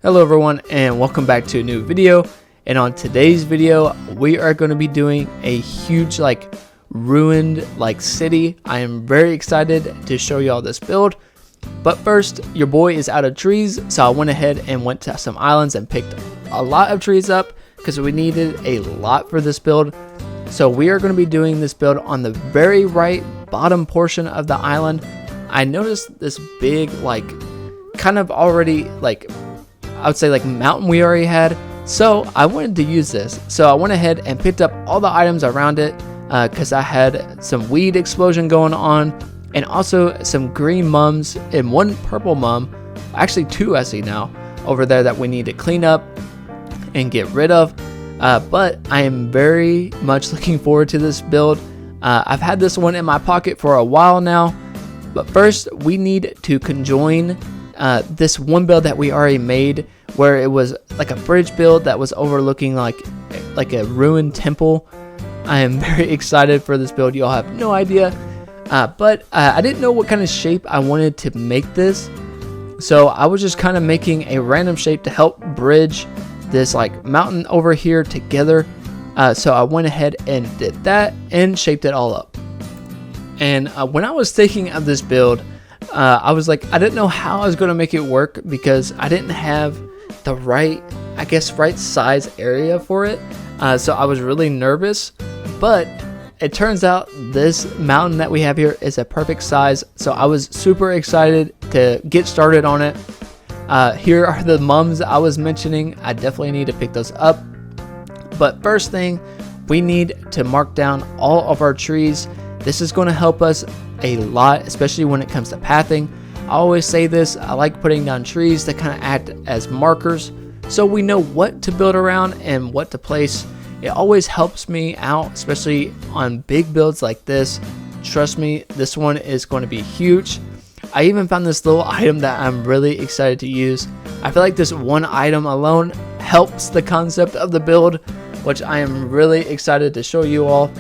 Hello everyone and welcome back to a new video. And on today's video we are going to be doing a huge ruined city. I am very excited to show you all this build, but first, your boy is out of trees, so I went ahead and went to some islands and picked a lot of trees up because we needed a lot for this build. So we are going to be doing this build on the very right bottom portion of the island. I noticed this big kind of already I would say mountain we already had, so I wanted to use this. So I went ahead and picked up all the items around it because I had some weed explosion going on and also some green mums and one purple mum, actually two I see now over there that we need to clean up and get rid of. But I am very much looking forward to this build. I've had this one in my pocket for a while now, but first we need to conjoin this one build that we already made, where it was like a bridge build that was overlooking like a ruined temple. I am very excited for this build. Y'all have no idea, but I didn't know what kind of shape I wanted to make this, so I was just kind of making a random shape to help bridge this mountain over here together. So I went ahead and did that and shaped it all up. And when I was thinking of this build, I was I didn't know how I was going to make it work because I didn't have the right size area for it. So I was really nervous, but it turns out this mountain that we have here is a perfect size. So I was super excited to get started on it. Here are the mums I was mentioning. I definitely need to pick those up. But first thing, we need to mark down all of our trees. This is going to help us a lot, especially when it comes to pathing. I always say this, I like putting down trees that kind of act as markers so we know what to build around and what to place. It always helps me out, especially on big builds like this. Trust me, this one is going to be huge. I even found this little item that I'm really excited to use. I feel like this one item alone helps the concept of the build, which I am really excited to show you all.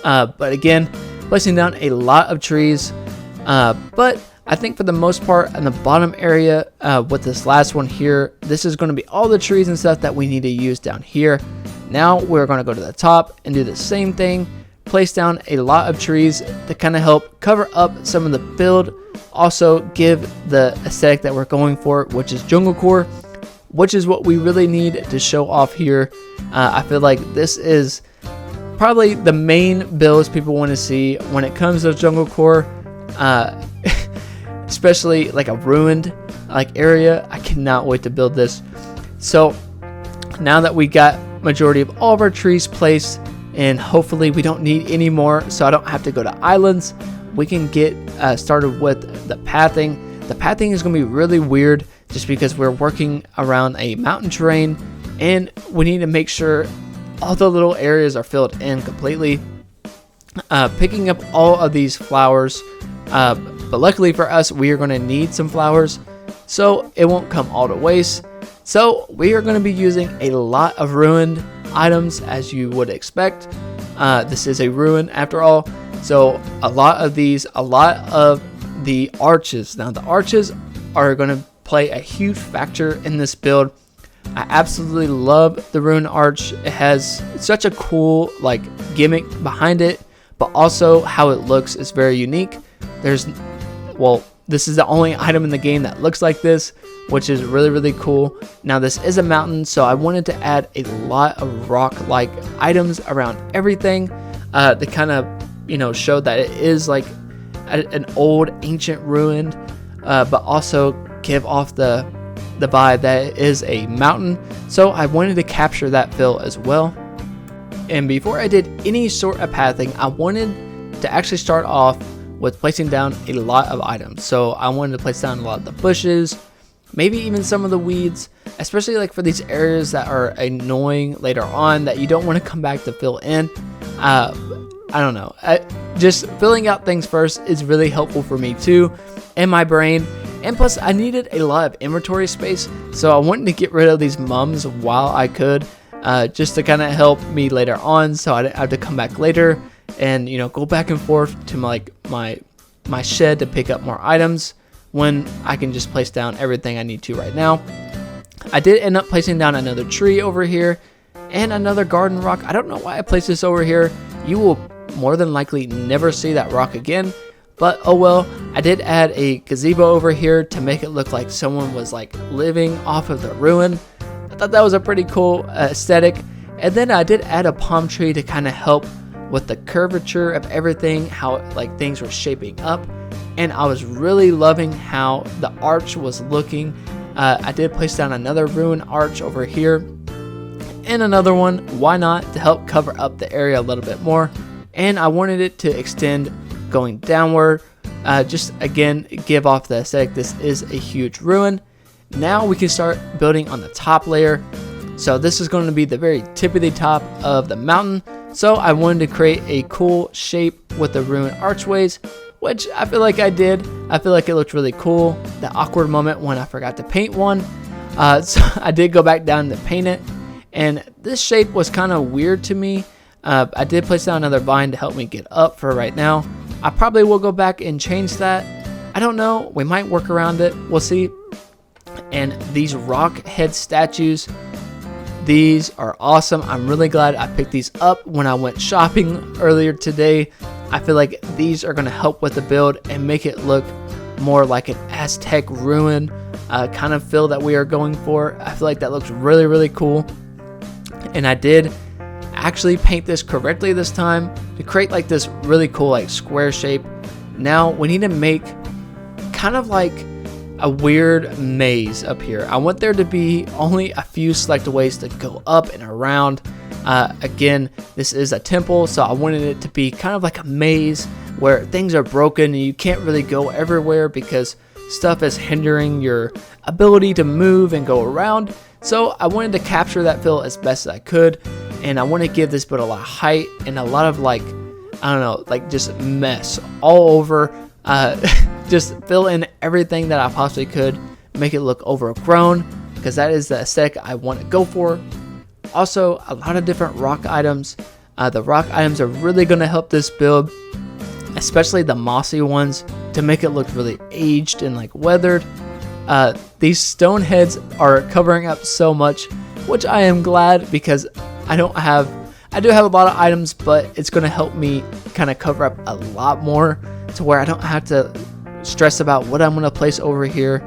But again, placing down a lot of trees, but I think for the most part in the bottom area with this last one here, this is going to be all the trees and stuff that we need to use down here. Now we're going to go to the top and do the same thing, place down a lot of trees to kind of help cover up some of the build, also give the aesthetic that we're going for, which is jungle core, which is what we really need to show off here. I feel like this is probably the main builds people want to see when it comes to jungle core, especially a ruined area. I cannot wait to build this. So now that we got majority of all of our trees placed, and hopefully we don't need any more, so I don't have to go to islands, we can get started with the pathing. The pathing is going to be really weird just because we're working around a mountain terrain and we need to make sure all the little areas are filled in completely. Picking up all of these flowers, but luckily for us, we are going to need some flowers, so it won't come all to waste. So we are going to be using a lot of ruined items, as you would expect. This is a ruin after all, so a lot of the arches. Now the arches are going to play a huge factor in this build. I absolutely love the rune arch. It has such a cool gimmick behind it, but also how it looks is very unique. This is the only item in the game that looks like this, which is really cool. Now this is a mountain, so I wanted to add a lot of rock-like items around everything to kind of show that it is an old ancient ruin, but also give off the vibe that it is a mountain. So I wanted to capture that feel as well. And before I did any sort of pathing, I wanted to actually start off with placing down a lot of items. So I wanted to place down a lot of the bushes, maybe even some of the weeds, especially for these areas that are annoying later on that you don't want to come back to fill in. I don't know, just filling out things first is really helpful for me too in my brain. And plus I needed a lot of inventory space, so I wanted to get rid of these mums while I could, just to kind of help me later on, so I didn't have to come back later and go back and forth to my shed to pick up more items when I can just place down everything I need to right now. I did end up placing down another tree over here and another garden rock. I don't know why I placed this over here. You will more than likely never see that rock again, but oh well. I did add a gazebo over here to make it look like someone was like living off of the ruin. I thought that was a pretty cool aesthetic. And then I did add a palm tree to kind of help with the curvature of everything, how like things were shaping up. And I was really loving how the arch was looking. I did place down another ruin arch over here and another one, why not, to help cover up the area a little bit more. And I wanted it to extend going downward, just again give off the aesthetic. This is a huge ruin. Now we can start building on the top layer. So this is going to be the very tippity top of the mountain. So I wanted to create a cool shape with the ruin archways, which I feel like I did. I feel like it looked really cool. The awkward moment when I forgot to paint one. So I did go back down to paint it. And this shape was kind of weird to me. I did place down another vine to help me get up for right now. I probably will go back and change that. I don't know. We might work around it. We'll see. And these rock head statues, these are awesome. I'm really glad I picked these up when I went shopping earlier today. I feel like these are going to help with the build and make it look more like an Aztec ruin kind of feel that we are going for. I feel like that looks really, really cool. And I did actually paint this correctly this time to create like this really cool like square shape. Now we need to make kind of like a weird maze up here. I want there to be only a few selected ways to go up and around. Again, this is a temple, so I wanted it to be kind of like a maze where things are broken and you can't really go everywhere because stuff is hindering your ability to move and go around. So I wanted to capture that feel as best as I could, and I want to give this build a lot of height and a lot of like, I don't know, like just mess all over. Just fill in everything that I possibly could, make it look overgrown, because that is the aesthetic I want to go for. Also, a lot of different rock items. The rock items are really going to help this build, especially the mossy ones, to make it look really aged and like weathered. These stone heads are covering up so much, which I am glad, because I do have a lot of items, but it's going to help me kind of cover up a lot more to where I don't have to stress about what I'm going to place over here.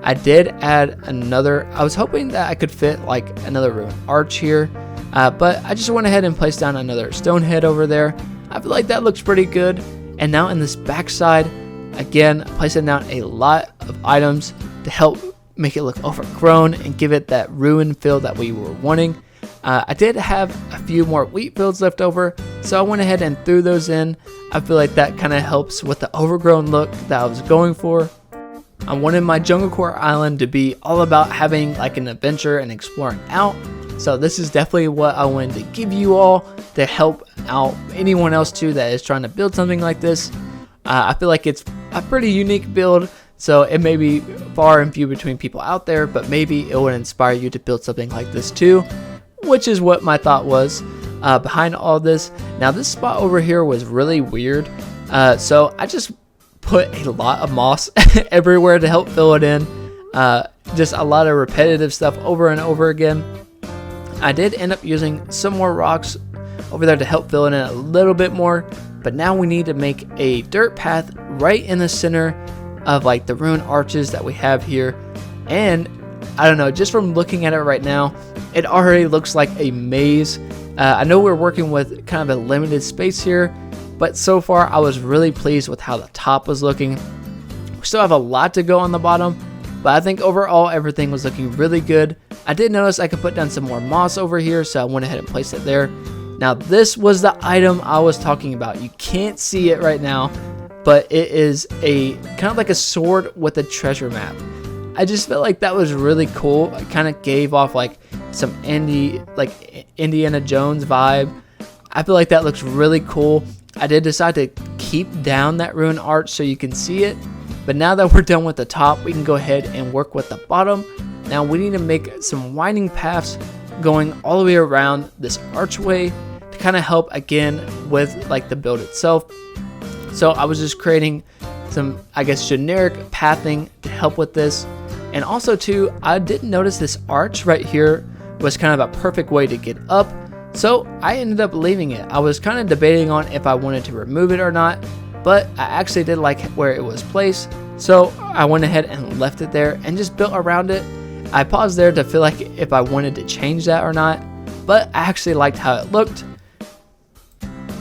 I did add another. I was hoping that I could fit like another ruin arch here, but I just went ahead and placed down another stone head over there. I feel like that looks pretty good. And now in this backside, again, placing down a lot of items to help make it look overgrown and give it that ruin feel that we were wanting. I did have a few more wheat fields left over, so I went ahead and threw those in. I feel like that kind of helps with the overgrown look that I was going for. I wanted my Jungle Core Island to be all about having like an adventure and exploring out. So this is definitely what I wanted to give you all to help out anyone else too that is trying to build something like this. I feel like it's a pretty unique build, so it may be far and few between people out there, but maybe it would inspire you to build something like this too, which is what my thought was behind all this. Now this spot over here was really weird, so I just put a lot of moss everywhere to help fill it in. Just a lot of repetitive stuff over and over again. I did end up using some more rocks over there to help fill it in a little bit more, but now we need to make a dirt path right in the center of like the ruined arches that we have here. And I don't know, just from looking at it right now, it already looks like a maze. I know we're working with kind of a limited space here, but so far I was really pleased with how the top was looking. We still have a lot to go on the bottom, but I think overall everything was looking really good. I did notice I could put down some more moss over here, so I went ahead and placed it there. Now this was the item I was talking about. You can't see it right now, but it is a kind of like a sword with a treasure map. I just felt like that was really cool. It kind of gave off like some Indiana Jones vibe. I feel like that looks really cool. I did decide to keep down that ruined arch so you can see it, but now that we're done with the top, we can go ahead and work with the bottom. Now we need to make some winding paths going all the way around this archway to kind of help again with like the build itself. So I was just creating some, I guess, generic pathing to help with this. And also too, I did notice this arch right here was kind of a perfect way to get up, so I ended up leaving it. I was kind of debating on if I wanted to remove it or not, but I actually did like where it was placed, so I went ahead and left it there and just built around it. I paused there to feel like if I wanted to change that or not, but I actually liked how it looked.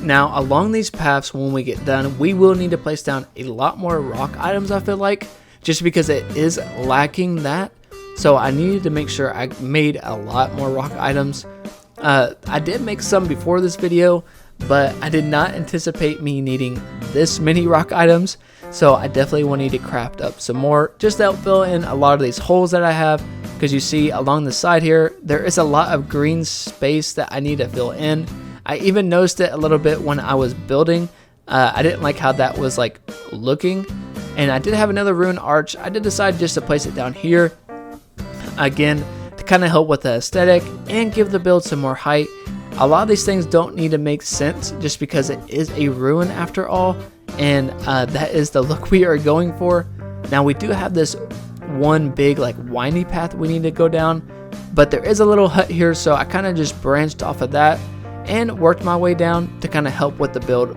Now along these paths, when we get done, we will need to place down a lot more rock items, I feel like, just because it is lacking that. So I needed to make sure I made a lot more rock items. I did make some before this video, but I did not anticipate me needing this many rock items. So I definitely will need to craft up some more just to help fill in a lot of these holes that I have. Because you see along the side here, there is a lot of green space that I need to fill in. I even noticed it a little bit when I was building. I didn't like how that was like looking. And I did have another ruined arch. I did decide just to place it down here. Again, to kind of help with the aesthetic and give the build some more height. A lot of these things don't need to make sense just because it is a ruin after all. And that is the look we are going for. Now we do have this one big like windy path we need to go down. But there is a little hut here, so I kind of just branched off of that and worked my way down to kind of help with the build.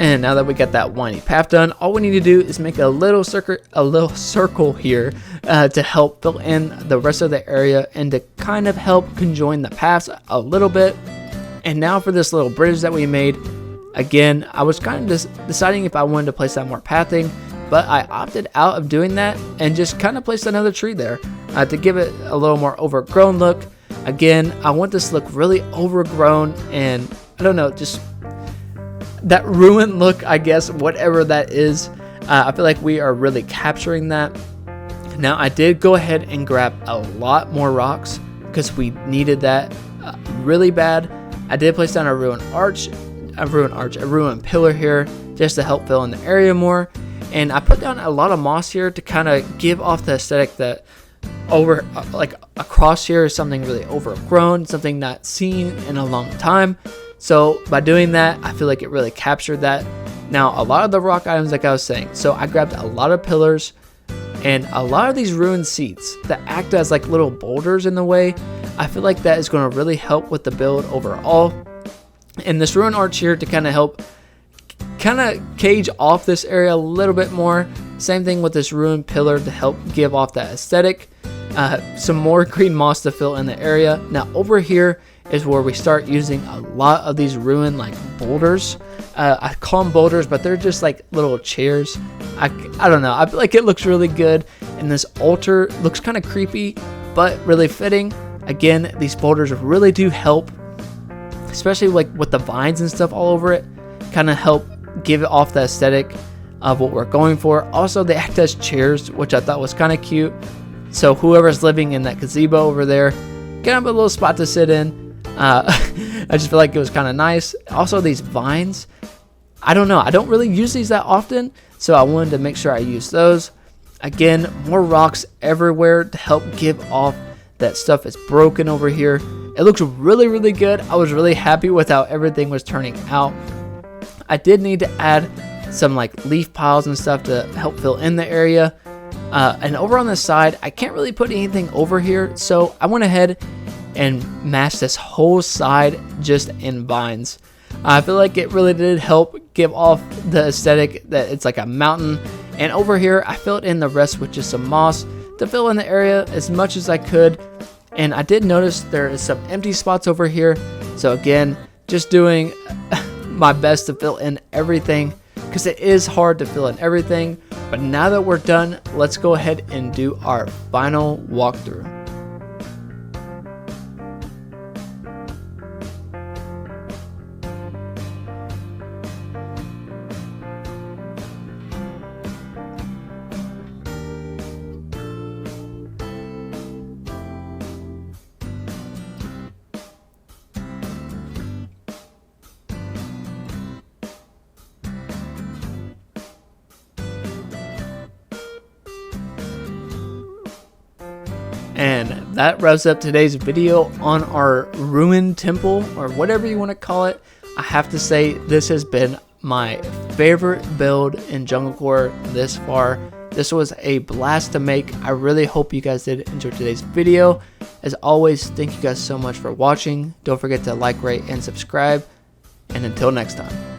And now that we got that windy path done, all we need to do is make a little circle here to help fill in the rest of the area and to kind of help conjoin the paths a little bit. And now for this little bridge that we made, again, I was kind of just deciding if I wanted to place down more pathing, but I opted out of doing that and just kind of placed another tree there to give it a little more overgrown look. Again, I want this to look really overgrown and I don't know, just that ruined look, I guess, whatever that is. I feel like we are really capturing that. Now I did go ahead and grab a lot more rocks because we needed that really bad. I did place down a ruined pillar here just to help fill in the area more. And I put down a lot of moss here to kind of give off the aesthetic that like across here is something really overgrown, something not seen in a long time. So by doing that, I feel like it really captured that. Now, a lot of the rock items, like I was saying, so I grabbed a lot of pillars and a lot of these ruined seats that act as like little boulders in the way. I feel like that is going to really help with the build overall. And this ruined arch here to kind of help cage off this area a little bit more. Same thing with this ruined pillar to help give off that aesthetic. Some more green moss to fill in the area. Now over here is where we start using a lot of these ruined like boulders. I call them boulders, but they're just like little chairs. I don't know. I feel like it looks really good. And this altar looks kind of creepy, but really fitting. Again, these boulders really do help, especially like with the vines and stuff all over it. Kind of help give it off the aesthetic of what we're going for. Also, they act as chairs, which I thought was kind of cute. So whoever's living in that gazebo over there, kind of a little spot to sit in. I just feel like it was kind of nice. Also, these vines, I don't know. I don't really use these that often, so I wanted to make sure I use those. Again, more rocks everywhere to help give off that stuff is broken over here. It looks really, really good. I was really happy with how everything was turning out. I did need to add some like leaf piles and stuff to help fill in the area. And over on the side, I can't really put anything over here, so I went ahead and matched this whole side just in vines. I feel like it really did help give off the aesthetic that it's like a mountain. And over here, I filled in the rest with just some moss to fill in the area as much as I could. And I did notice there is some empty spots over here. So again, just doing my best to fill in everything because it is hard to fill in everything. But now that we're done, let's go ahead and do our final walkthrough. And that wraps up today's video on our ruined temple, or whatever you want to call it. I have to say, this has been my favorite build in Jungle Core this far. This was a blast to make. I really hope you guys did enjoy today's video. As always, thank you guys so much for watching. Don't forget to like, rate, and subscribe. And until next time.